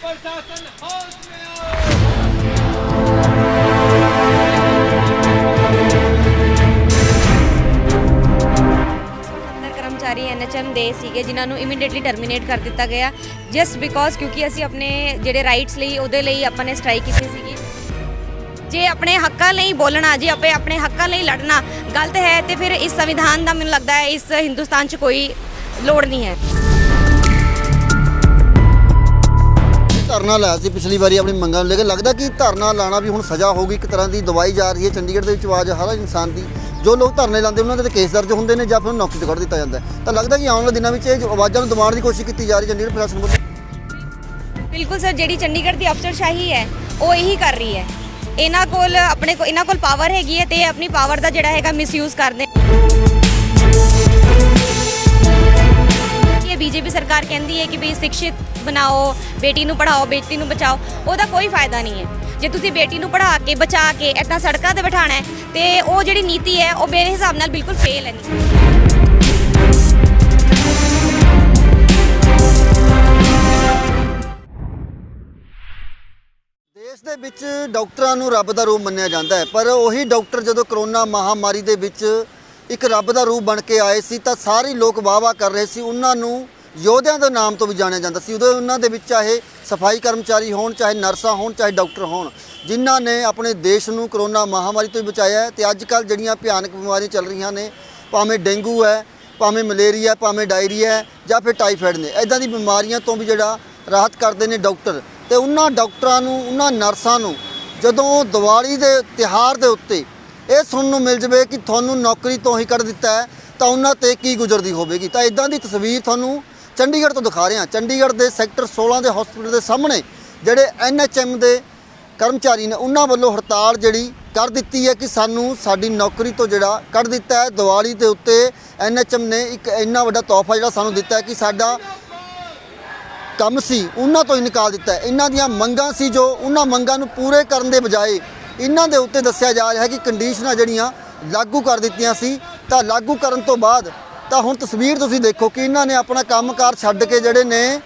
प्रशासन होश में आओ। कर्मचारी एनएचएम ਦੇ ਸੀਗੇ ਜਿਨ੍ਹਾਂ ਨੂੰ ਇਮੀਡੀਏਟਲੀ ਟਰਮੀਨੇਟ ਕਰ ਦਿੱਤਾ ਗਿਆ ਜਸਟ ਬਿਕੋਜ਼ ਕਿਉਂਕਿ ਅਸੀਂ ਆਪਣੇ ਜਿਹੜੇ ਰਾਈਟਸ ਲਈ ਉਹਦੇ ਲਈ ਆਪਾਂ ਨੇ ਸਟ੍ਰਾਈਕ ਕੀਤੀ ਸੀਗੀ। ਜੇ ਆਪਣੇ ਹੱਕਾਂ ਲਈ ਬੋਲਣਾ, ਜੇ ਆਪਣੇ ਹੱਕਾਂ ਲਈ ਲੜਨਾ ਗਲਤ ਹੈ ਤੇ ਫਿਰ ਇਸ ਸੰਵਿਧਾਨ ਦਾ ਮੈਨੂੰ ਲੱਗਦਾ ਹੈ ਇਸ ਹਿੰਦੁਸਤਾਨ 'ਚ ਕੋਈ ਲੋੜ ਨਹੀਂ ਹੈ। ਧਰਨਾ ਲਾਇਆ ਸੀ ਪਿਛਲੀ ਵਾਰੀ ਆਪਣੀ ਮੰਗਾਂ ਨੂੰ ਲੈ ਕੇ, ਲੱਗਦਾ ਕਿ ਧਰਨਾ ਲਾਣਾ ਵੀ ਹੁਣ ਸਜ਼ਾ ਹੋਊਗੀ, ਇੱਕ ਤਰ੍ਹਾਂ ਦੀ ਦਵਾਈ ਜਾ ਰਹੀ ਹੈ ਚੰਡੀਗੜ੍ਹ ਦੇ ਵਿੱਚ ਆਵਾਜ਼ ਹਰ ਇਨਸਾਨ ਦੀ। ਜੋ ਲੋਕ ਧਰਨੇ ਲਾਉਂਦੇ ਉਹਨਾਂ ਦੇ ਕੇਸ ਦਰਜ ਹੁੰਦੇ ਨੇ ਜਾਂ ਫਿਰ ਨੌਕਰੀ ਤੋਂ ਕੱਢ ਦਿੱਤਾ ਜਾਂਦਾ ਹੈ। ਤਾਂ ਲੱਗਦਾ ਕਿ ਆਉਣ ਵਾਲੇ ਦਿਨਾਂ ਵਿੱਚ ਇਹ ਆਵਾਜ਼ਾਂ ਨੂੰ ਦਬਾਉਣ ਦੀ ਕੋਸ਼ਿਸ਼ ਕੀਤੀ ਜਾ ਰਹੀ ਚੰਡੀਗੜ੍ਹ ਪ੍ਰਸ਼ਾਸਨ ਵੱਲੋਂ। ਬਿਲਕੁਲ ਸਰ, ਜਿਹੜੀ ਚੰਡੀਗੜ੍ਹ ਦੀ ਅਫਸਰਸ਼ਾਹੀ ਹੈ ਉਹ ਇਹੀ ਕਰ ਰਹੀ ਹੈ। ਇਹਨਾਂ ਕੋਲ ਪਾਵਰ ਹੈਗੀ ਹੈ ਤੇ ਆਪਣੀ ਪਾਵਰ ਦਾ ਜਿਹੜਾ ਹੈਗਾ ਮਿਸਯੂਜ਼ ਕਰਦੇ। ਇਹ ਬੀਜੇਪੀ ਸਰਕਾਰ ਕਹਿੰਦੀ ਹੈ ਕਿ ਵੀ ਸਿੱਖਿਤ ਬਣਾਓ, ਬੇਟੀ ਨੂੰ ਪੜ੍ਹਾਓ, ਬੇਟੀ ਨੂੰ ਬਚਾਓ, ਉਹਦਾ ਕੋਈ ਫਾਇਦਾ ਨਹੀਂ ਹੈ। ਜੇ ਤੁਸੀਂ ਬੇਟੀ ਨੂੰ ਪੜ੍ਹਾ ਕੇ ਬਚਾ ਕੇ ਇੱਦਾਂ ਸੜਕਾਂ ਤੇ ਬਿਠਾਣਾ ਹੈ ਤੇ ਉਹ ਜਿਹੜੀ ਨੀਤੀ ਹੈ ਉਹ ਮੇਰੇ ਹਿਸਾਬ ਨਾਲ ਬਿਲਕੁਲ ਫੇਲ ਹੈ। ਦੇਸ਼ ਦੇ ਵਿੱਚ ਡਾਕਟਰਾਂ ਨੂੰ ਰੱਬ ਦਾ ਰੂਪ ਮੰਨਿਆ ਜਾਂਦਾ ਹੈ, ਪਰ ਉਹੀ ਡਾਕਟਰ ਜਦੋਂ ਕਰੋਨਾ ਮਹਾਮਾਰੀ ਦੇ ਵਿੱਚ ਇੱਕ ਰੱਬ ਦਾ ਰੂਪ ਬਣ ਕੇ ਆਏ ਸੀ ਤਾਂ ਸਾਰੇ ਲੋਕ ਵਾਹ-ਵਾਹ ਕਰ ਰਹੇ ਸੀ। ਉਹਨਾਂ ਨੂੰ ਯੋਧਿਆਂ ਦੇ ਨਾਮ ਤੋਂ ਵੀ ਜਾਣਿਆ ਜਾਂਦਾ ਸੀ। ਉਦੋਂ ਉਹਨਾਂ ਦੇ ਵਿੱਚ ਚਾਹੇ ਸਫਾਈ ਕਰਮਚਾਰੀ ਹੋਣ, ਚਾਹੇ ਨਰਸਾਂ ਹੋਣ, ਚਾਹੇ ਡਾਕਟਰ ਹੋਣ, ਜਿਨ੍ਹਾਂ ਨੇ ਆਪਣੇ ਦੇਸ਼ ਨੂੰ ਕਰੋਨਾ ਮਹਾਮਾਰੀ ਤੋਂ ਬਚਾਇਆ ਹੈ। ਤੇ ਅੱਜ ਕੱਲ੍ਹ ਜਿਹੜੀਆਂ ਭਿਆਨਕ ਬਿਮਾਰੀਆਂ ਚੱਲ ਰਹੀਆਂ ਨੇ, ਭਾਵੇਂ ਡੇਂਗੂ ਹੈ, ਭਾਵੇਂ ਮਲੇਰੀਆ, ਭਾਵੇਂ ਡਾਇਰੀਆ ਜਾਂ ਫਿਰ ਟਾਈਫਾਇਡ ਨੇ, ਇੱਦਾਂ ਦੀ ਬਿਮਾਰੀਆਂ ਤੋਂ ਵੀ ਜਿਹੜਾ ਰਾਹਤ ਕਰਦੇ ਨੇ ਡਾਕਟਰ। ਤੇ ਉਹਨਾਂ ਡਾਕਟਰਾਂ ਨੂੰ, ਉਹਨਾਂ ਨਰਸਾਂ ਨੂੰ ਜਦੋਂ ਦੀਵਾਲੀ ਦੇ ਤਿਉਹਾਰ ਦੇ ਉੱਤੇ ਇਹ ਸੁਣਨ ਨੂੰ ਮਿਲ ਜਾਵੇ ਕਿ ਤੁਹਾਨੂੰ ਨੌਕਰੀ ਤੋਂ ਹੀ ਕੱਢ ਦਿੱਤਾ ਹੈ ਤਾਂ ਉਹਨਾਂ 'ਤੇ ਕੀ ਗੁਜ਼ਰਦੀ ਹੋਵੇਗੀ। ਤਾਂ ਇੱਦਾਂ ਦੀ ਤਸਵੀਰ ਤੁਹਾਨੂੰ ਚੰਡੀਗੜ੍ਹ ਤੋਂ ਦਿਖਾ ਰਹੇ ਹਾਂ। ਚੰਡੀਗੜ੍ਹ ਦੇ ਸੈਕਟਰ 16 ਦੇ ਹਸਪੀਟਲ ਦੇ ਸਾਹਮਣੇ ਜਿਹੜੇ ਐਨਐਚਐਮ ਦੇ ਕਰਮਚਾਰੀ ਨੇ ਉਹਨਾਂ ਵੱਲੋਂ ਹੜਤਾਲ ਜਿਹੜੀ ਕਰ ਦਿੱਤੀ ਹੈ ਕਿ ਸਾਨੂੰ ਸਾਡੀ ਨੌਕਰੀ ਤੋਂ ਜਿਹੜਾ ਕੱਢ ਦਿੱਤਾ ਹੈ। ਦੀਵਾਲੀ ਦੇ ਉੱਤੇ ਐਨਐਚਐਮ ਨੇ ਇੱਕ ਇੰਨਾ ਵੱਡਾ ਤੋਹਫਾ ਜਿਹੜਾ ਸਾਨੂੰ ਦਿੱਤਾ ਹੈ ਕਿ ਸਾਡਾ ਕੰਮ ਸੀ ਉਹਨਾਂ ਤੋਂ ਹੀ ਨਿਕਾਲ ਦਿੱਤਾ ਹੈ। ਇਹਨਾਂ ਦੀਆਂ ਮੰਗਾਂ ਸੀ ਜੋ ਉਹਨਾਂ ਮੰਗਾਂ ਨੂੰ ਪੂਰੇ ਕਰਨ ਦੇ ਬਜਾਏ ਇਹਨਾਂ ਦੇ ਉੱਤੇ ਦੱਸਿਆ ਜਾ ਰਿਹਾ ਹੈ ਕਿ ਕੰਡੀਸ਼ਨਾਂ ਜਿਹੜੀਆਂ ਲਾਗੂ ਕਰ ਦਿੱਤੀਆਂ ਸੀ। ਤਾਂ ਲਾਗੂ ਕਰਨ ਤੋਂ ਬਾਅਦ ਤਾਂ ਹੁਣ ਤਸਵੀਰ ਤੁਸੀਂ ਦੇਖੋ ਕਿ ਇਹਨਾਂ ਨੇ ਆਪਣਾ ਕੰਮਕਾਰ ਛੱਡ ਕੇ ਜਿਹੜੇ ਨੇ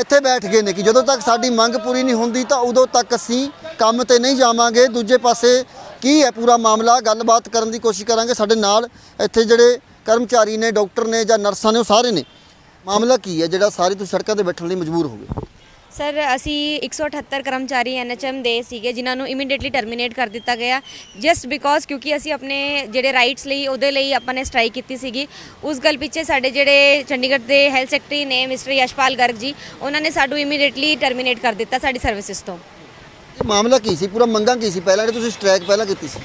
ਇੱਥੇ ਬੈਠ ਗਏ ਨੇ ਕਿ ਜਦੋਂ ਤੱਕ ਸਾਡੀ ਮੰਗ ਪੂਰੀ ਨਹੀਂ ਹੁੰਦੀ ਤਾਂ ਉਦੋਂ ਤੱਕ ਅਸੀਂ ਕੰਮ ਤੇ ਨਹੀਂ ਜਾਵਾਂਗੇ। ਦੂਜੇ ਪਾਸੇ ਕੀ ਹੈ ਪੂਰਾ ਮਾਮਲਾ, ਗੱਲਬਾਤ ਕਰਨ ਦੀ ਕੋਸ਼ਿਸ਼ ਕਰਾਂਗੇ। ਸਾਡੇ ਨਾਲ ਇੱਥੇ ਜਿਹੜੇ ਕਰਮਚਾਰੀ ਨੇ, ਡਾਕਟਰ ਨੇ ਜਾਂ ਨਰਸਾਂ ਨੇ, ਉਹ ਸਾਰੇ ਨੇ। ਮਾਮਲਾ ਕੀ ਹੈ ਜਿਹੜਾ ਸਾਰੇ ਤੁਸੀਂ ਸੜਕਾਂ ਤੇ ਬੈਠਣ ਲਈ ਮਜਬੂਰ ਹੋ ਗਏ? ਸਰ, ਅਸੀਂ 178 ਕਰਮਚਾਰੀ ਐਨਐਚਐਮ ਦੇ ਸੀਗੇ ਜਿਨ੍ਹਾਂ ਨੂੰ ਇਮੀਡੀਏਟਲੀ ਟਰਮੀਨੇਟ ਕਰ ਦਿੱਤਾ ਗਿਆ ਜਸਟ ਬਿਕੋਜ਼ ਕਿਉਂਕਿ ਅਸੀਂ ਆਪਣੇ ਜਿਹੜੇ ਰਾਈਟਸ ਲਈ ਉਹਦੇ ਲਈ ਆਪਾਂ ਨੇ ਸਟ੍ਰਾਈਕ ਕੀਤੀ ਸੀਗੀ। ਉਸ ਗੱਲ ਪਿੱਛੇ ਸਾਡੇ ਜਿਹੜੇ ਚੰਡੀਗੜ੍ਹ ਦੇ ਹੈਲਥ ਸੈਕਟਰੀ ਨੇ ਮਿਸਟਰ ਯਸ਼ਪਾਲ ਗਰਗ ਜੀ, ਉਹਨਾਂ ਨੇ ਸਾਨੂੰ ਇਮੀਡੀਏਟਲੀ ਟਰਮੀਨੇਟ ਕਰ ਦਿੱਤਾ ਸਾਡੀ ਸਰਵਿਸਿਜ਼ ਤੋਂ। ਮਾਮਲਾ ਕੀ ਸੀ, ਪੂਰਾ ਮੰਗਾਂ ਕੀ ਸੀ? ਪਹਿਲਾਂ ਤੁਸੀਂ ਸਟ੍ਰਾਈਕ ਪਹਿਲਾਂ ਕੀਤੀ ਸੀ?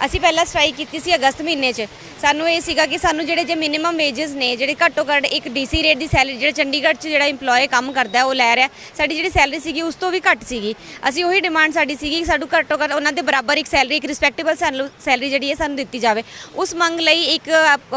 ਅਸੀਂ ਪਹਿਲਾਂ ਸਟ੍ਰਾਈਕ ਕੀਤੀ ਸੀ ਅਗਸਤ ਮਹੀਨੇ 'ਚ। ਸਾਨੂੰ ਇਹ ਸੀਗਾ ਕਿ ਸਾਨੂੰ ਜਿਹੜੇ ਮਿਨੀਮਮ ਵੇਜਸ ਨੇ, ਜਿਹੜੇ ਘੱਟੋ ਘੱਟ ਇੱਕ ਡੀਸੀ ਰੇਟ ਦੀ ਸੈਲਰੀ ਜਿਹੜਾ ਚੰਡੀਗੜ੍ਹ 'ਚ ਜਿਹੜਾ ਇੰਪਲੋਏ ਕੰਮ ਕਰਦਾ ਉਹ ਲੈ ਰਿਹਾ, ਸਾਡੀ ਜਿਹੜੀ ਸੈਲਰੀ ਸੀਗੀ ਉਸ ਤੋਂ ਵੀ ਘੱਟ ਸੀਗੀ। ਅਸੀਂ ਉਹੀ ਡਿਮਾਂਡ ਸਾਡੀ ਸੀਗੀ ਕਿ ਸਾਨੂੰ ਘੱਟੋ ਘੱਟ ਉਹਨਾਂ ਦੇ ਬਰਾਬਰ ਇੱਕ ਸੈਲਰੀ, ਇੱਕ ਰਿਸਪੈਕਟੇਬਲ ਸੈਲਰੀ ਜਿਹੜੀ ਹੈ ਸਾਨੂੰ ਦਿੱਤੀ ਜਾਵੇ। ਉਸ ਮੰਗ ਲਈ ਇੱਕ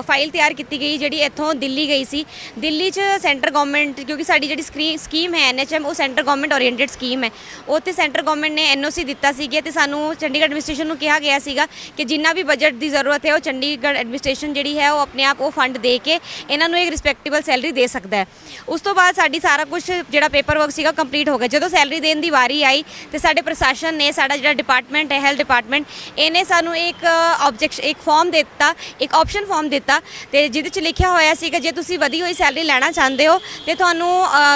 ਫਾਈਲ ਤਿਆਰ ਕੀਤੀ ਗਈ ਜਿਹੜੀ ਇੱਥੋਂ ਦਿੱਲੀ ਗਈ ਸੀ। ਦਿੱਲੀ 'ਚ ਸੈਂਟਰ ਗਵਰਨਮੈਂਟ, ਕਿਉਂਕਿ ਸਾਡੀ ਜਿਹੜੀ ਸਕੀਮ ਹੈ ਐਨਐਚਐਮ, ਉਹ ਸੈਂਟਰ ਗਵਰਨਮੈਂਟ ਓਰੀਐਂਟਡ ਸਕੀਮ ਹੈ। ਉੱਥੇ ਸੈਂਟਰ ਗਵਰਨਮੈਂਟ ਨੇ ਐਨਓਸੀ ਦਿੱਤਾ ਸੀਗਾ ਤੇ ਸਾਨੂੰ ਚੰਡੀਗੜ੍ਹ ਐਡਮਿਨਿਸਟ੍ਰੇਸ਼ਨ ਨੂੰ ਕਿਹਾ ਗਿਆ ਸੀਗਾ ਕਿ ਜਿੰਨਾ ਵੀ ਬਜਟ ਦੀ ਜ਼ਰੂਰਤ ਹੈ ਉਹ ਚੰਡੀਗੜ੍ਹ ਐਡਮਿਨਿਸਟ੍ਰੇਸ਼ਨ ਜਿਹੜੀ ਹੈ ਉਹ ਆਪਣੇ ਆਪ ਉਹ ਫੰਡ ਦੇ ਕੇ ਇਹਨਾਂ ਨੂੰ ਇੱਕ ਰਿਸਪੈਕਟੇਬਲ ਸੈਲਰੀ ਦੇ ਸਕਦਾ ਹੈ। ਉਸ ਤੋਂ ਬਾਅਦ ਸਾਡੀ ਸਾਰਾ ਕੁਝ ਜਿਹੜਾ ਪੇਪਰ ਵਰਕ ਸੀਗਾ ਕੰਪਲੀਟ ਹੋ ਗਿਆ। ਜਦੋਂ ਸੈਲਰੀ ਦੇਣ ਦੀ ਵਾਰੀ ਆਈ ਤੇ ਸਾਡੇ ਪ੍ਰਸ਼ਾਸਨ ਨੇ, ਸਾਡਾ ਜਿਹੜਾ ਡਿਪਾਰਟਮੈਂਟ ਹੈ ਹੈਲਥ ਡਿਪਾਰਟਮੈਂਟ, ਇਹਨੇ ਸਾਨੂੰ ਇੱਕ ਇੱਕ ਫਾਰਮ ਦੇ ਦਿੱਤਾ, ਇੱਕ ਆਪਸ਼ਨ ਫਾਰਮ ਦਿੱਤਾ ਤੇ ਜਿਹਦੇ 'ਚ ਲਿਖਿਆ ਹੋਇਆ ਸੀ ਕਿ ਜੇ ਤੁਸੀਂ ਵਧੀ ਹੋਈ ਸੈਲਰੀ ਲੈਣਾ ਚਾਹੁੰਦੇ ਹੋ ਤੇ ਤੁਹਾਨੂੰ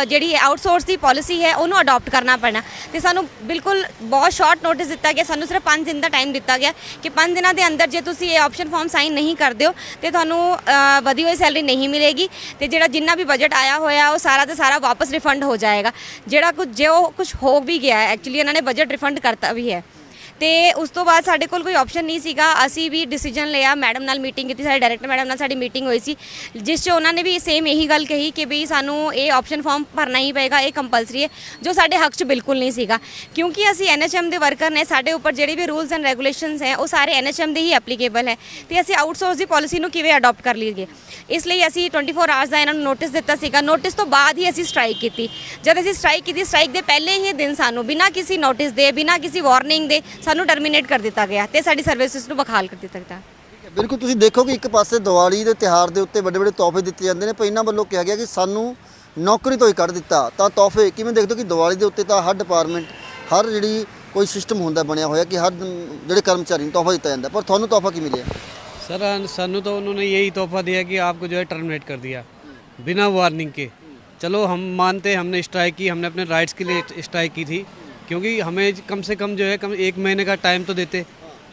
ਜਿਹੜੀ ਆਊਟਸੋਰਸ ਦੀ ਪਾਲਿਸੀ ਹੈ ਉਹਨੂੰ ਅਡਾਪਟ ਕਰਨਾ ਪੈਣਾ। ਤੇ ਸਾਨੂੰ ਬਿਲਕੁਲ ਬਹੁਤ ਸ਼ਾਰਟ ਨੋਟਿਸ ਦਿੱਤਾ ਗਿਆ। ਸਾਨੂੰ ਸਿਰਫ 5 ਦਿਨ ਦਾ ਟਾਈਮ ਦਿੱਤਾ ਗਿਆ ਕਿ 5 ਦਿਨਾਂ ਦੇ ਅੰਦਰ ਜੇ ਤੁਸੀਂ ਇਹ ਆਪਸ਼ਨ ਫਾਰਮ ਸਾਈਨ ਨਹੀਂ ਕਰਦੇ ਹੋ ਤੇ ਤੁਹਾਨੂੰ ਵਧੀ ਹੋਈ ਸੈਲਰੀ ਨਹੀਂ ਮਿਲੇਗੀ ਤੇ ਜਿਹੜਾ ਜਿੰਨਾ ਵੀ ਬਜਟ ਆਇਆ ਹੋਇਆ ਉਹ ਸਾਰਾ ਦਾ ਸਾਰਾ ਵਾਪਸ ਰਿਫੰਡ ਹੋ ਜਾਏਗਾ। ਜਿਹੜਾ ਕੁਝ ਹੋ ਵੀ ਗਿਆ ਹੈ, ਐਕਚੁਅਲੀ ਇਹਨਾਂ ਨੇ ਬਜਟ ਰਿਫੰਡ ਕਰਤਾ ਵੀ ਹੈ। ਤੇ ਉਸ ਤੋਂ ਬਾਅਦ ਸਾਡੇ ਕੋਲ ਕੋਈ ਆਪਸ਼ਨ ਨਹੀਂ ਸੀਗਾ। ਅਸੀਂ ਵੀ ਡਿਸੀਜਨ ਲਿਆ, ਮੈਡਮ ਨਾਲ ਮੀਟਿੰਗ ਕੀਤੀ, ਸਾਡੇ ਡਾਇਰੈਕਟਰ ਮੈਡਮ ਨਾਲ ਸਾਡੀ ਮੀਟਿੰਗ ਹੋਈ ਸੀ ਜਿਸ 'ਚ ਉਹਨਾਂ ਨੇ ਵੀ ਸੇਮ ਇਹੀ ਗੱਲ ਕਹੀ ਕਿ ਵੀ ਸਾਨੂੰ ਇਹ ਆਪਸ਼ਨ ਫਾਰਮ ਭਰਨਾ ਹੀ ਪਏਗਾ, ਇਹ ਕੰਪਲਸਰੀ ਹੈ, ਜੋ ਸਾਡੇ ਹੱਕ 'ਚ ਬਿਲਕੁਲ ਨਹੀਂ ਸੀਗਾ। ਕਿਉਂਕਿ ਅਸੀਂ ਐਨਐਚਐਮ ਦੇ ਵਰਕਰ ਨੇ, ਸਾਡੇ ਉੱਪਰ ਜਿਹੜੇ ਵੀ ਰੂਲਸ ਐਂਡ ਰੈਗੂਲੇਸ਼ਨਸ ਹੈ ਉਹ ਸਾਰੇ ਐਨਐਚਐਮ ਦੇ ਹੀ ਐਪਲੀਕੇਬਲ ਹੈ ਤੇ ਅਸੀਂ ਆਊਟਸੋਰਸ ਦੀ ਪਾਲਿਸੀ ਨੂੰ ਕਿਵੇਂ ਅਡਾਪਟ ਕਰ ਲਈਏ। ਇਸ ਲਈ ਅਸੀਂ 24 ਆਵਰਸ ਦਾ ਇਹਨਾਂ ਨੂੰ ਨੋਟਿਸ ਦਿੱਤਾ ਸੀਗਾ। ਨੋਟਿਸ ਤੋਂ ਬਾਅਦ ਹੀ ਅਸੀਂ ਸਟ੍ਰਾਈਕ ਕੀਤੀ। ਜਦ ਅਸੀਂ ਸਟ੍ਰਾਈਕ ਕੀਤੀ, ਸਟ੍ਰਾਈਕ ਦੇ ਪਹਿਲੇ ਹੀ ਦਿਨ ਸਾਨੂੰ ਬਿਨਾਂ ਕਿਸੇ ਨੋਟਿਸ ਦੇ, ਬਿਨਾਂ ਕਿਸੇ ਵਾਰਨਿੰਗ ਦੇ ਸਾਨੂੰ ਟਰਮੀਨੇਟ ਕਰ ਦਿੱਤਾ ਗਿਆ ਤੇ ਸਾਡੀ ਸਰਵਿਸਿਜ਼ ਨੂੰ ਬਹਾਲ ਕਰ ਦਿੱਤਾ ਗਿਆ। ਬਿਲਕੁਲ, ਤੁਸੀਂ ਦੇਖੋ ਕਿ ਇੱਕ ਪਾਸੇ ਦੀਵਾਲੀ ਦੇ ਤਿਉਹਾਰ ਦੇ ਉੱਤੇ ਵੱਡੇ ਵੱਡੇ ਤੋਹਫੇ ਦਿੱਤੇ ਜਾਂਦੇ ਨੇ, ਪਰ ਇਹਨਾਂ ਵੱਲੋਂ ਕਿਹਾ ਗਿਆ ਕਿ ਸਾਨੂੰ ਨੌਕਰੀ ਤੋਂ ਹੀ ਕੱਢ ਦਿੱਤਾ ਤਾਂ ਤੋਹਫੇ ਕਿਵੇਂ ਦੇਖਦੇ ਹੋ ਕਿ ਦੀਵਾਲੀ ਦੇ ਉੱਤੇ ਤਾਂ ਹਰ ਡਿਪਾਰਟਮੈਂਟ ਹਰ ਜਿਹੜੀ ਕੋਈ ਸਿਸਟਮ ਹੁੰਦਾ ਬਣਿਆ ਹੋਇਆ ਕਿ ਹਰ ਜਿਹੜੇ ਕਰਮਚਾਰੀ ਨੂੰ ਤੋਹਫਾ ਦਿੱਤਾ ਜਾਂਦਾ, ਪਰ ਤੁਹਾਨੂੰ ਤੋਹਫਾ ਕੀ ਮਿਲਿਆ? सर सानू तो उन्होंने यही तोहफा दिया कि आपको जो है टर्मिनेट कर दिया बिना वार्निंग के। चलो हम मानते हैं, हमने स्ट्राइक की, हमने अपने राइट्स के लिए स्ट्राइक की थी, क्योंकि हमें कम से कम जो है कम 1 महीने का टाइम तो देते।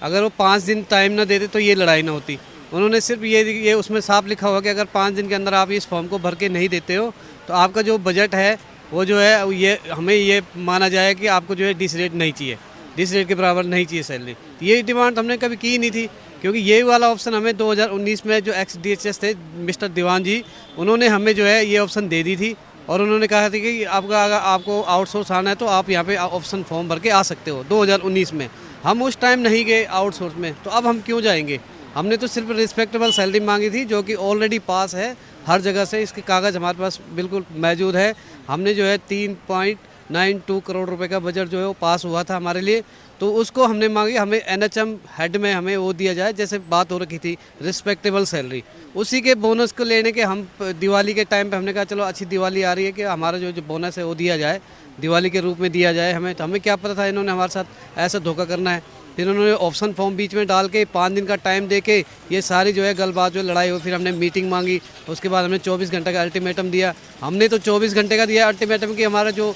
अगर वो 5 दिन टाइम ना देते तो ये लड़ाई ना होती। उन्होंने सिर्फ ये उसमें साफ लिखा हुआ कि अगर 5 दिन के अंदर आप इस फॉर्म को भर के नहीं देते हो तो आपका जो बजट है वो जो है ये हमें ये माना जाए कि आपको जो है डिस रेट नहीं चाहिए, डिस रेट के बराबर नहीं चाहिए सैलरी। ये डिमांड हमने कभी की नहीं थी, क्योंकि ये वाला ऑप्शन हमें 2019 में जो एक्स DHS थे मिस्टर दीवान जी, उन्होंने हमें जो है ये ऑप्शन दे दी थी और उन्होंने कहा था कि आपका अगर आपको आउटसोर्स आना है तो आप यहाँ पे ऑप्शन फॉर्म भर के आ सकते हो 2019 में। हम उस टाइम नहीं गए आउटसोर्स में, तो अब हम क्यों जाएंगे? हमने तो सिर्फ रिस्पेक्टेबल सैलरी मांगी थी, जो कि ऑलरेडी पास है हर जगह से, इसके कागज़ हमारे पास बिल्कुल मौजूद है। हमने जो है 3.92 करोड़ रुपए का बजट जो है वो पास हुआ था हमारे लिए, तो उसको हमने मांगी हमें NHM हेड में हमें वो दिया जाए, जैसे बात हो रखी थी रिस्पेक्टेबल सैलरी। उसी के बोनस को लेने के हम दिवाली के टाइम पे हमने कहा चलो अच्छी दिवाली आ रही है कि हमारा जो बोनस है वो दिया जाए, दिवाली के रूप में दिया जाए हमें। तो हमें क्या पता था इन्होंने हमारे साथ ऐसा धोखा करना है। फिर उन्होंने ऑप्शन फॉर्म बीच में डाल के 5 दिन का टाइम दे के ये सारी जो है गलबात जो लड़ाई हो, फिर हमने मीटिंग मांगी, उसके बाद हमने 24 घंटे का अल्टीमेटम दिया। हमने तो 24 घंटे का दिया अल्टीमेटम कि हमारा जो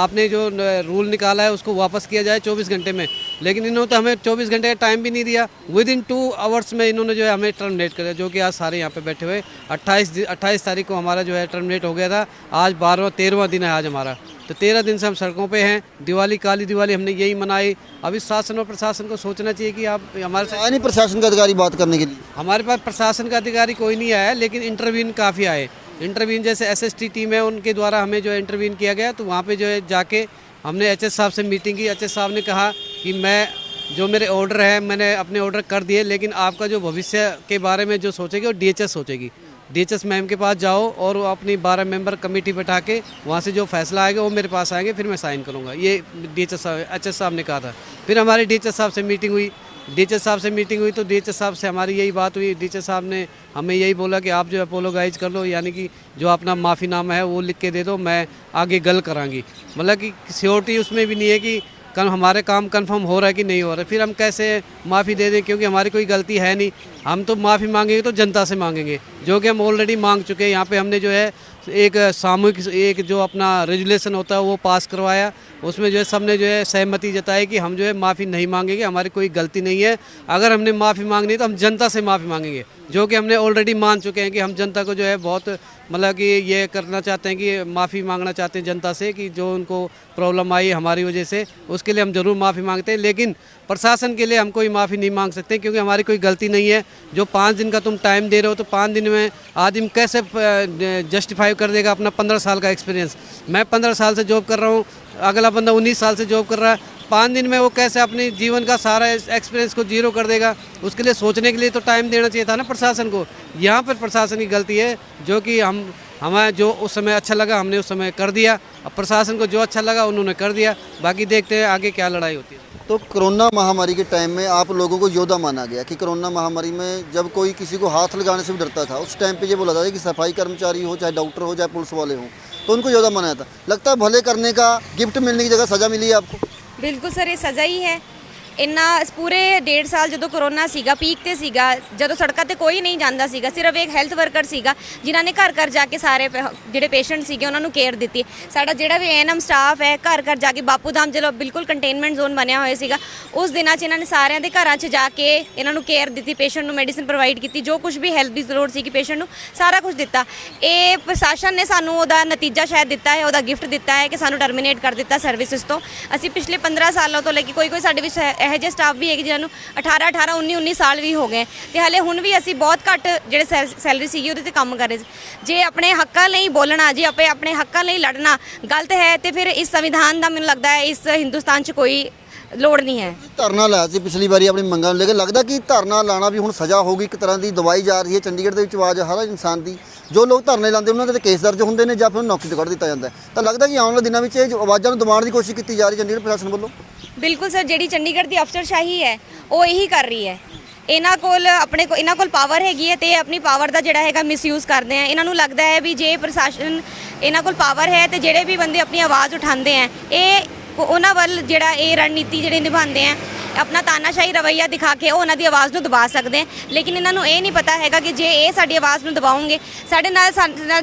आपने जो रूल निकाला है उसको वापस किया जाए 24 घंटे में, लेकिन इन्होंने तो हमें 24 घंटे का टाइम भी नहीं दिया। विदिन 2 आवर्स में इन्होंने जो है हमें टर्मिनेट कर दिया, जो कि आज सारे यहाँ पे बैठे हुए 28 तारीख को हमारा जो है टर्मिनेट हो गया था। आज 13वां दिन है आज हमारा, तो 13 दिन से हम सड़कों पे हैं। दिवाली काली दिवाली हमने यही मनाई। अभी शासन और प्रशासन को सोचना चाहिए कि आप हमारे साथ आया नहीं प्रशासन का अधिकारी बात करने के लिए? हमारे पास प्रशासन का अधिकारी कोई नहीं आया, लेकिन इंटरवीन काफ़ी आए। इंटरवीन जैसे SST टीम है उनके द्वारा हमें जो है इंटरवीन किया गया, तो वहाँ पे जो है जाके हमने HS साहब से मीटिंग की। HS साहब ने कहा कि मैं जो मेरे ऑर्डर है मैंने अपने ऑर्डर कर दिए, लेकिन आपका जो भविष्य के बारे में जो सोचेगी वो DHS सोचेगी। DHS मैम के पास जाओ और वो अपनी 12 मेंबर कमेटी बैठा के वहाँ से जो फैसला आएगा वो मेरे पास आएंगे, फिर मैं साइन करूँगा, ये HS साहब ने कहा था। फिर हमारी DHS साहब से मीटिंग हुई, DHS साहब से मीटिंग हुई तो DHS साहब से हमारी यही बात हुई। DHS साहब ने हमें यही बोला कि आप जो अपोलोगाइज कर लो, यानी कि जो अपना माफ़ीनामा है वो लिख के दे दो, मैं आगे गल करांगी। मतलब कि श्योरिटी उसमें भी नहीं है कि हमारे काम कंफर्म हो रहा है कि नहीं हो रहा है। फिर हम कैसे माफ़ी दे दें, क्योंकि हमारी कोई गलती है नहीं। हम तो माफ़ी मांगेंगे तो जनता से मांगेंगे, जो कि हम ऑलरेडी मांग चुके हैं। यहाँ पे हमने जो है एक सामूहिक एक जो अपना रेजुलेशन होता है वो पास करवाया, उसमें जो है सबने जो है सहमति जताई कि हम जो है माफ़ी नहीं मांगेंगे, हमारी कोई गलती नहीं है। अगर हमने माफ़ी मांगनी है तो हम जनता से माफ़ी मांगेंगे, जो कि हमने ऑलरेडी मान चुके हैं कि हम जनता को जो है बहुत मतलब कि ये करना चाहते हैं कि माफ़ी मांगना चाहते हैं जनता से कि जो उनको प्रॉब्लम आई हमारी वजह से, उसके लिए हम ज़रूर माफ़ी मांगते हैं। लेकिन प्रशासन के लिए हम कोई माफ़ी नहीं मांग सकते, क्योंकि हमारी कोई गलती नहीं है। जो 5 दिन का तुम टाइम दे रहे हो, तो 5 दिन में आदमी कैसे जस्टिफाई कर देगा अपना 15 साल का एक्सपीरियंस? मैं 15 साल से जॉब कर रहा हूँ, अगला बंदा 19 साल से जॉब कर रहा है, 5 दिन में वो कैसे अपने जीवन का सारा एक्सपीरियंस को जीरो कर देगा? उसके लिए सोचने के लिए तो टाइम देना चाहिए था ना प्रशासन को। यहाँ पर प्रशासन की गलती है, जो कि हमें जो उस समय अच्छा लगा हमने उस समय कर दिया, अब प्रशासन को जो अच्छा लगा उन्होंने कर दिया। बाकी देखते हैं आगे क्या लड़ाई होती है। तो कोरोना महामारी के टाइम में आप लोगों को योद्धा माना गया कि कोरोना महामारी में जब कोई किसी को हाथ लगाने से भी डरता था, उस टाइम पे ये बोला था कि सफाई कर्मचारी हो, चाहे डॉक्टर हो, चाहे पुलिस वाले हों, तो उनको योद्धा माना जाता। लगता है भले करने का गिफ्ट मिलने की जगह सज़ा मिली है आपको? बिल्कुल सर, ये सज़ा ही है। ਇੰਨਾ पूरे 1.5 ਸਾਲ ਜਦੋਂ ਕਰੋਨਾ ਸੀਗਾ, ਪੀਕ ਤੇ ਸੀਗਾ, ਜਦੋਂ ਸੜਕਾਂ ਤੇ ਕੋਈ ਨਹੀਂ ਜਾਂਦਾ ਸੀਗਾ, ਸਿਰਫ ਇੱਕ ਹੈਲਥ ਵਰਕਰ ਸੀਗਾ ਜਿਨ੍ਹਾਂ ਨੇ ਘਰ ਘਰ ਜਾ ਕੇ ਸਾਰੇ ਜਿਹੜੇ ਪੇਸ਼ੈਂਟ ਸੀਗੇ ਉਹਨਾਂ ਨੂੰ ਕੇਅਰ ਦਿੱਤੀ। ਸਾਡਾ ਜਿਹੜਾ ਵੀ ANM ਸਟਾਫ ਹੈ ਘਰ ਘਰ ਜਾ ਕੇ, ਬਾਪੂ ਧਾਮ ਜਦੋਂ ਬਿਲਕੁਲ ਕੰਟੇਨਮੈਂਟ ਜ਼ੋਨ ਬਣਿਆ ਹੋਇਆ ਸੀਗਾ, ਉਸ ਦਿਨਾਂ 'ਚ ਇਹਨਾਂ ਨੇ ਸਾਰਿਆਂ ਦੇ ਘਰਾਂ 'ਚ ਜਾ ਕੇ ਇਹਨਾਂ ਨੂੰ ਕੇਅਰ ਦਿੱਤੀ, ਪੇਸ਼ੈਂਟ ਨੂੰ ਮੈਡੀਸਿਨ ਪ੍ਰੋਵਾਈਡ ਕੀਤੀ, ਜੋ ਕੁਝ ਵੀ ਹੈਲਥ ਦੀ ਜ਼ਰੂਰਤ ਸੀਗੀ ਪੇਸ਼ੈਂਟ ਨੂੰ ਸਾਰਾ ਕੁਝ ਦਿੱਤਾ। ਇਹ ਪ੍ਰਸ਼ਾਸਨ ਨੇ ਸਾਨੂੰ ਉਹਦਾ ਨਤੀਜਾ ਸ਼ਾਇਦ ਦਿੱਤਾ ਹੈ, ਉਹਦਾ ਗਿਫਟ ਦਿੱਤਾ ਹੈ ਕਿ ਸਾਨੂੰ ਟਰਮੀਨੇਟ ਕਰ ਦਿੱਤਾ ਸਰਵਿਸਿਜ਼ ਤੋਂ। ਅਸੀਂ ਪਿਛਲੇ 15 ਸਾਲਾਂ ਤੋਂ ਲੈ ਕੇ ਕੋਈ ਸਾਡੇ ਵਿੱਚ ਇਹੋ ਜਿਹੇ ਸਟਾਫ ਵੀ ਹੈਗੇ ਜਿਹਨਾਂ ਨੂੰ 18 19 ਸਾਲ ਵੀ ਹੋ ਗਏ, ਤੇ ਹਲੇ ਹੁਣ ਵੀ ਅਸੀਂ ਬਹੁਤ ਘੱਟ ਜਿਹੜੇ ਸੈਲਰੀ ਸੀਗੀ ਉਹਦੇ ਤੇ ਕੰਮ ਕਰ ਰਹੇ ਸੀ। ਜੇ ਆਪਣੇ ਹੱਕਾਂ ਲਈ ਬੋਲਣਾ, ਜੇ ਆਪਣੇ ਹੱਕਾਂ ਲਈ ਲੜਨਾ ਗਲਤ ਹੈ, ਤੇ ਫਿਰ ਇਸ ਸੰਵਿਧਾਨ ਦਾ ਮੈਨੂੰ ਲੱਗਦਾ ਹੈ ਇਸ ਹਿੰਦੁਸਤਾਨ 'ਚ ਕੋਈ ਲੋੜ ਨਹੀਂ ਹੈ। ਧਰਨਾ ਲਾਇਆ ਸੀ ਪਿਛਲੀ ਵਾਰੀ ਆਪਣੀ ਮੰਗਾਂ ਨੂੰ ਲੈ ਕੇ, ਲੱਗਦਾ ਕਿ ਧਰਨਾ ਲਾਣਾ ਵੀ ਹੁਣ ਸਜ਼ਾ ਹੋਊਗੀ, ਇੱਕ ਤਰ੍ਹਾਂ ਦੀ ਦਵਾਈ ਜਾ ਰਹੀ ਹੈ ਚੰਡੀਗੜ੍ਹ ਦੇ ਵਿੱਚ ਆਵਾਜ਼ ਹਰ ਇਨਸਾਨ ਦੀ। ਜੋ ਲੋਕ ਧਰਨੇ ਲਾਉਂਦੇ ਉਹਨਾਂ ਦੇ ਕੇਸ ਦਰਜ ਹੁੰਦੇ ਨੇ ਜਾਂ ਫਿਰ ਨੌਕਰੀ ਤੋਂ ਕੱਢ ਦਿੱਤਾ ਜਾਂਦਾ, ਤਾਂ ਲੱਗਦਾ ਕਿ ਆਉਣ ਵਾਲੇ ਦਿਨਾਂ ਵਿੱਚ ਇਹ ਆਵਾਜ਼ਾਂ ਨੂੰ ਦਬਾਉਣ ਦੀ ਕੋਸ਼ਿਸ਼ ਕੀਤੀ ਜਾ ਰਹੀ ਚੰਡੀਗੜ੍ਹ ਪ੍ਰਸ਼ਾਸਨ ਵੱਲੋਂ। ਬਿਲਕੁਲ ਸਰ, ਜਿਹੜੀ ਚੰਡੀਗੜ੍ਹ ਦੀ ਅਫਸਰਸ਼ਾਹੀ ਹੈ ਉਹ ਇਹੀ ਕਰ ਰਹੀ ਹੈ। ਇਹਨਾਂ ਕੋਲ ਪਾਵਰ ਹੈਗੀ ਹੈ ਤੇ ਆਪਣੀ ਪਾਵਰ ਦਾ ਜਿਹੜਾ ਹੈਗਾ ਮਿਸਯੂਜ਼ ਕਰਦੇ ਆ। ਇਹਨਾਂ ਨੂੰ ਲੱਗਦਾ ਹੈ ਵੀ ਜੇ ਪ੍ਰਸ਼ਾਸਨ ਇਹਨਾਂ ਕੋਲ ਪਾਵਰ ਹੈ ਤੇ ਜਿਹੜੇ ਵੀ ਬੰਦੇ ਆਪਣੀ ਆਵਾਜ਼ ਉਠਾਉਂਦੇ ਆ ਇਹ ਉਹਨਾਂ ਵੱਲ ਜਿਹੜਾ ਇਹ ਰਣਨੀਤੀ ਜਿਹੜੇ ਨਿਭਾਉਂਦੇ ਆ ਆਪਣਾ ਤਾਨਾਸ਼ਾਹੀ ਰਵੱਈਆ ਦਿਖਾ ਕੇ ਉਹ ਉਹਨਾਂ ਦੀ ਆਵਾਜ਼ ਨੂੰ ਦਬਾ ਸਕਦੇ ਆ। ਲੇਕਿਨ ਇਹਨਾਂ ਨੂੰ ਇਹ ਨਹੀਂ ਪਤਾ ਹੈਗਾ ਕਿ ਜੇ ਇਹ ਸਾਡੀ ਆਵਾਜ਼ ਨੂੰ ਦਬਾਉਂਗੇ ਸਾਡੇ ਨਾਲ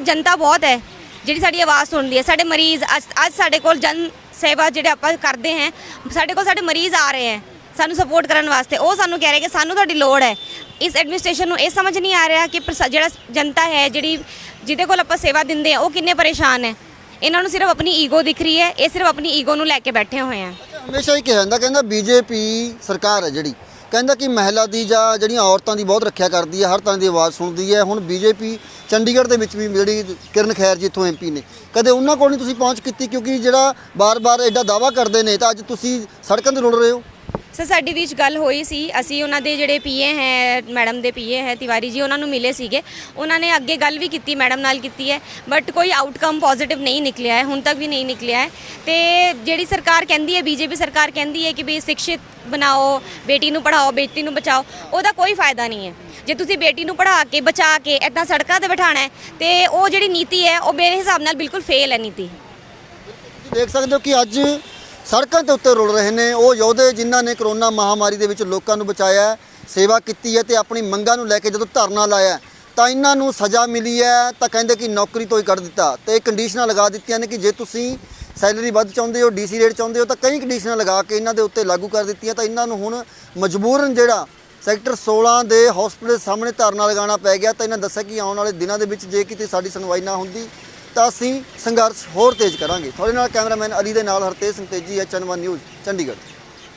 ਜਨਤਾ ਬਹੁਤ ਹੈ ਜਿਹੜੀ ਸਾਡੀ ਆਵਾਜ਼ ਸੁਣਦੀ ਹੈ। ਸਾਡੇ ਮਰੀਜ਼ ਅੱਜ ਸਾਡੇ ਕੋਲ ਜਨ ਸੇਵਾ ਜਿਹੜੇ ਆਪਾਂ ਕਰਦੇ ਹਾਂ ਸਾਡੇ ਕੋਲ ਸਾਡੇ ਮਰੀਜ਼ ਆ ਰਹੇ ਹੈ ਸਾਨੂੰ ਸਪੋਰਟ ਕਰਨ ਵਾਸਤੇ। ਉਹ ਸਾਨੂੰ ਕਹਿ ਰਹੇ ਕਿ ਸਾਨੂੰ ਤੁਹਾਡੀ ਲੋੜ ਹੈ। ਇਸ ਐਡਮਿਨਿਸਟ੍ਰੇਸ਼ਨ ਨੂੰ ਇਹ ਸਮਝ ਨਹੀਂ ਆ ਰਿਹਾ ਕਿ ਜਿਹੜਾ ਜਨਤਾ ਹੈ ਜਿਹਦੇ ਕੋਲ ਆਪਾਂ ਸੇਵਾ ਦਿੰਦੇ ਆ ਉਹ ਕਿੰਨੇ ਪਰੇਸ਼ਾਨ ਹੈ। ਇਹਨਾਂ ਨੂੰ ਸਿਰਫ ਆਪਣੀ ਈਗੋ ਦਿਖ ਰਹੀ ਹੈ। ਇਹ ਸਿਰਫ ਆਪਣੀ ਈਗੋ ਨੂੰ ਲੈ ਕੇ ਬੈਠੇ ਹੋਏ ਆ। ਹਮੇਸ਼ਾ ਹੀ ਕਿਹਾ ਜਾਂਦਾ, ਕਹਿੰਦਾ ਬੀਜੇਪੀ ਸਰਕਾਰ ਹੈ ਜਿਹੜੀ, ਕਹਿੰਦਾ ਕਿ ਮਹਿਲਾ ਦੀ ਜਾਂ ਜਿਹੜੀਆਂ ਔਰਤਾਂ ਦੀ ਬਹੁਤ ਰੱਖਿਆ ਕਰਦੀ ਹੈ, ਹਰ ਤਰ੍ਹਾਂ ਦੀ ਆਵਾਜ਼ ਸੁਣਦੀ ਹੈ। ਹੁਣ ਬੀਜੇਪੀ ਚੰਡੀਗੜ੍ਹ ਦੇ ਵਿੱਚ ਵੀ ਜਿਹੜੀ ਕਿਰਨ ਖੈਰ ਜੀ ਇੱਥੋਂ MP ਨੇ, ਕਦੇ ਉਹਨਾਂ ਕੋਲ ਨਹੀਂ ਤੁਸੀਂ ਪਹੁੰਚ ਕੀਤੀ? ਕਿਉਂਕਿ ਜਿਹੜਾ ਬਾਰ-ਬਾਰ ਐਡਾ ਦਾਅਵਾ ਕਰਦੇ ਨੇ ਤਾਂ ਅੱਜ ਤੁਸੀਂ ਸੜਕਾਂ ਤੇ ਰੁਲ ਰਹੇ ਹੋ। ਸਰ ਸਾਡੀ ਵਿੱਚ ਗੱਲ ਹੋਈ ਸੀ, ਅਸੀਂ ਉਹਨਾਂ ਦੇ ਜਿਹੜੇ PA ਹੈ ਮੈਡਮ ਦੇ PA ਹੈ ਤਿਵਾਰੀ ਜੀ ਉਹਨਾਂ ਨੂੰ ਮਿਲੇ ਸੀਗੇ। ਉਹਨਾਂ ਨੇ ਅੱਗੇ ਗੱਲ ਵੀ ਕੀਤੀ ਮੈਡਮ ਨਾਲ ਕੀਤੀ ਹੈ ਬਟ ਕੋਈ ਆਊਟਕਮ ਪੋਜ਼ਿਟਿਵ ਨਹੀਂ ਨਿਕਲਿਆ ਹੈ, ਹੁਣ ਤੱਕ ਵੀ ਨਹੀਂ ਨਿਕਲਿਆ ਹੈ। ਤੇ ਜਿਹੜੀ ਸਰਕਾਰ ਕਹਿੰਦੀ ਹੈ BJP ਸਰਕਾਰ ਕਹਿੰਦੀ ਹੈ ਕਿ ਵੀ ਸਿੱਖਿਅਤ ਬਣਾਓ, ਬੇਟੀ ਨੂੰ ਪੜ੍ਹਾਓ, ਬੇਟੀ ਨੂੰ ਬਚਾਓ, ਉਹਦਾ ਕੋਈ ਫਾਇਦਾ ਨਹੀਂ ਹੈ। ਜੇ ਤੁਸੀਂ ਬੇਟੀ ਨੂੰ ਪੜ੍ਹਾ ਕੇ ਬਚਾ ਕੇ ਇੱਦਾਂ ਸੜਕਾਂ ਤੇ ਬਿਠਾਣਾ ਹੈ ਤੇ ਉਹ ਜਿਹੜੀ ਨੀਤੀ ਹੈ ਉਹ ਮੇਰੇ ਹਿਸਾਬ ਨਾਲ ਬਿਲਕੁਲ ਫੇਲ ਹੈ ਨੀਤੀ। ਤੁਸੀਂ ਦੇਖ ਸਕਦੇ ਹੋ ਕਿ ਅੱਜ ਸੜਕਾਂ ਦੇ ਉੱਤੇ ਰੁਲ ਰਹੇ ਨੇ ਉਹ ਯੋਧੇ ਜਿਨ੍ਹਾਂ ਨੇ ਕਰੋਨਾ ਮਹਾਮਾਰੀ ਦੇ ਵਿੱਚ ਲੋਕਾਂ ਨੂੰ ਬਚਾਇਆ ਹੈ, ਸੇਵਾ ਕੀਤੀ ਹੈ ਤੇ ਆਪਣੀ ਮੰਗਾਂ ਨੂੰ ਲੈ ਕੇ ਜਦੋਂ ਧਰਨਾ ਲਾਇਆ ਤਾਂ ਇਹਨਾਂ ਨੂੰ ਸਜ਼ਾ ਮਿਲੀ ਹੈ ਤਾਂ ਕਹਿੰਦੇ ਕਿ ਨੌਕਰੀ ਤੋਂ ਹੀ ਕੱਢ ਦਿੱਤਾ ਤੇ ਕੰਡੀਸ਼ਨਾਂ ਲਗਾ ਦਿੱਤੀਆਂ ਨੇ ਕਿ ਜੇ ਤੁਸੀਂ ਸੈਲਰੀ ਵੱਧ ਚਾਹੁੰਦੇ ਹੋ, DC ਰੇਟ ਚਾਹੁੰਦੇ ਹੋ ਤਾਂ ਕਈ ਕੰਡੀਸ਼ਨਾਂ ਲਗਾ ਕੇ ਇਹਨਾਂ ਦੇ ਉੱਤੇ ਲਾਗੂ ਕਰ ਦਿੱਤੀਆਂ। ਤਾਂ ਇਹਨਾਂ ਨੂੰ ਹੁਣ ਮਜਬੂਰਨ ਜਿਹੜਾ ਸੈਕਟਰ 16 ਦੇ ਹਸਪੀਟਲ ਸਾਹਮਣੇ ਧਰਨਾ ਲਗਾਉਣਾ ਪੈ ਗਿਆ। ਤਾਂ ਇਹਨਾਂ ਦੱਸਿਆ ਕਿ ਆਉਣ ਵਾਲੇ ਦਿਨਾਂ ਦੇ ਵਿੱਚ ਜੇ ਕਿਤੇ ਸਾਡੀ ਸੁਣਵਾਈ ਨਾ ਹੁੰਦੀ ਤਾਂ ਅਸੀਂ ਸੰਘਰਸ਼ ਹੋਰ ਤੇਜ਼ ਕਰਾਂਗੇ। ਤੁਹਾਡੇ ਨਾਲ ਕੈਮਰਾਮੈਨ ਅਲੀ ਦੇ ਨਾਲ ਹਰਤੇਜ ਸਿੰਘ ਤੇਜੀ, HN1 ਨਿਊਜ਼ ਚੰਡੀਗੜ੍ਹ।